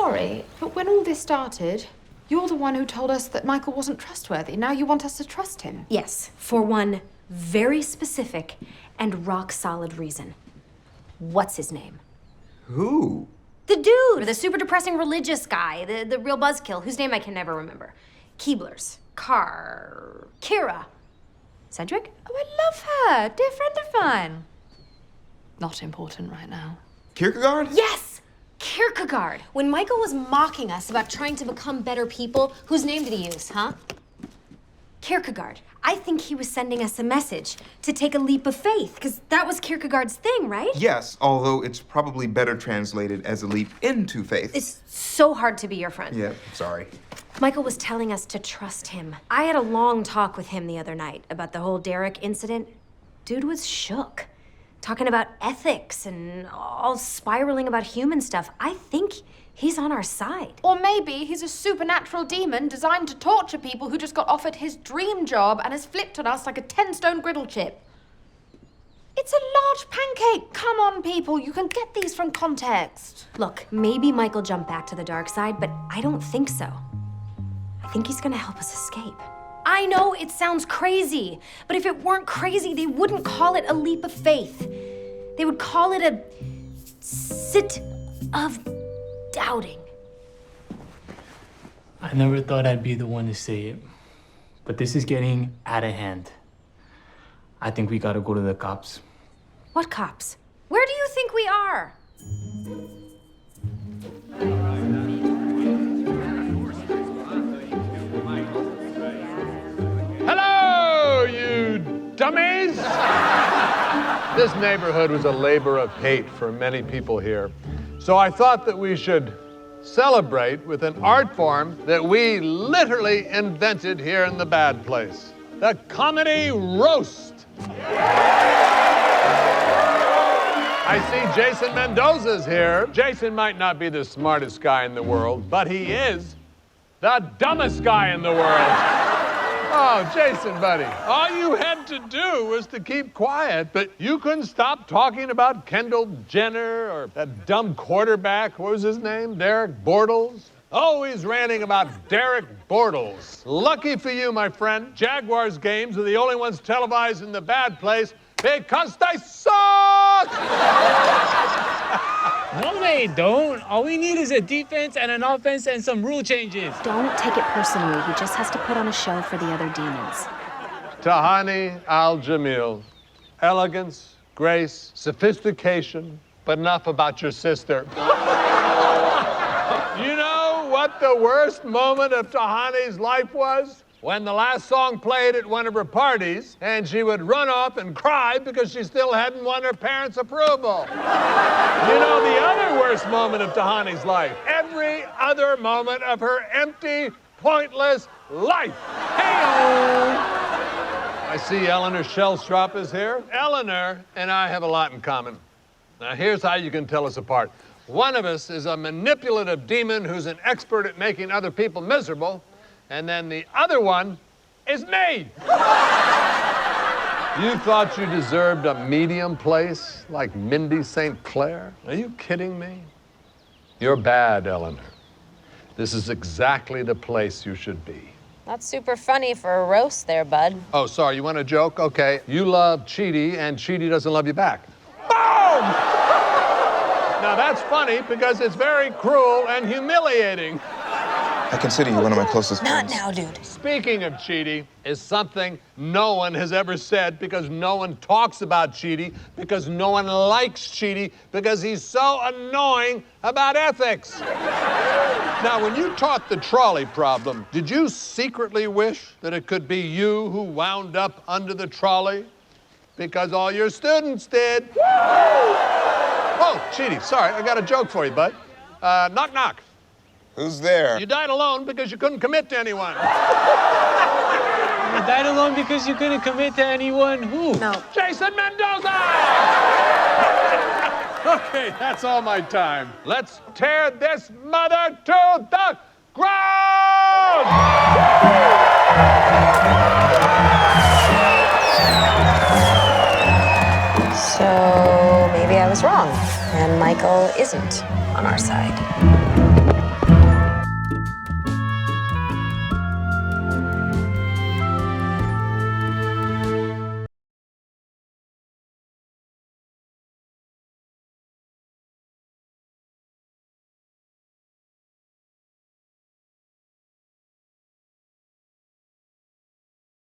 sorry, but when all this started, you're the one who told us that Michael wasn't trustworthy. Now you want us to trust him. Yes, for one very specific and rock-solid reason. What's his name? Who? The dude, the super depressing religious guy, the real buzzkill, whose name I can never remember. Keeblers. Kira. Cedric? Oh, I love her. Dear friend of mine. Not important right now. Kierkegaard? Yes! Kierkegaard. When Michael was mocking us about trying to become better people, whose name did he use, huh? Kierkegaard. I think he was sending us a message to take a leap of faith, because that was Kierkegaard's thing, right? Yes, although it's probably better translated as a leap into faith. It's so hard to be your friend. Yeah, sorry. Michael was telling us to trust him. I had a long talk with him the other night about the whole Derek incident. Dude was shook. Talking about ethics and all spiraling about human stuff. I think he's on our side. Or maybe he's a supernatural demon designed to torture people who just got offered his dream job and has flipped on us like a 10-stone griddle chip. It's a large pancake. Come on, people. You can get these from context. Look, maybe Michael jumped back to the dark side, but I don't think so. I think he's gonna help us escape. I know it sounds crazy, but if it weren't crazy, they wouldn't call it a leap of faith. They would call it a sit of doubting. I never thought I'd be the one to say it, but this is getting out of hand. I think we gotta go to the cops. What cops? Where do you think we are? Hello, you dummies! This neighborhood was a labor of hate for many people here. So I thought that we should celebrate with an art form that we literally invented here in the Bad Place. The comedy roast. I see Jason Mendoza's here. Jason might not be the smartest guy in the world, but he is the dumbest guy in the world. Oh, Jason, buddy, all you had to do was to keep quiet, but you couldn't stop talking about Kendall Jenner or that dumb quarterback. What was his name? Derek Bortles? Always ranting about Derek Bortles. Lucky for you, my friend, Jaguars games are the only ones televised in the Bad Place because they suck! No, they don't. All we need is a defense and an offense and some rule changes. Don't take it personally. He just has to put on a show for the other demons. Tahani Al-Jamil. Elegance, grace, sophistication, but enough about your sister. You know what the worst moment of Tahani's life was? When the last song played at one of her parties, and she would run off and cry because she still hadn't won her parents' approval. You know the other worst moment of Tahani's life? Every other moment of her empty, pointless life. Hey-o! I see Eleanor Shellstrop is here. Eleanor and I have a lot in common. Now here's how you can tell us apart. One of us is a manipulative demon who's an expert at making other people miserable, and then the other one is me. You thought you deserved a medium place like Mindy St. Clair? Are you kidding me? You're bad, Eleanor. This is exactly the place you should be. That's super funny for a roast there, bud. Oh, sorry, you want a joke? Okay. You love Chidi, and Chidi doesn't love you back. Boom! Now that's funny because it's very cruel and humiliating. I consider you one of my closest Not friends. now, dude. Speaking of Chidi, is something no one has ever said because no one talks about Chidi, because no one likes Chidi, because he's so annoying about ethics. Now, when you taught the trolley problem, did you secretly wish that it could be you who wound up under the trolley? Because all your students did. Oh, Chidi, sorry, I got a joke for you, bud. Knock, knock. Who's there? You died alone because you couldn't commit to anyone. You died alone because you couldn't commit to anyone. Who? No. Jason Mendoza! Okay, that's all my time. Let's tear this mother to the ground! So maybe I was wrong, and Michael isn't on our side.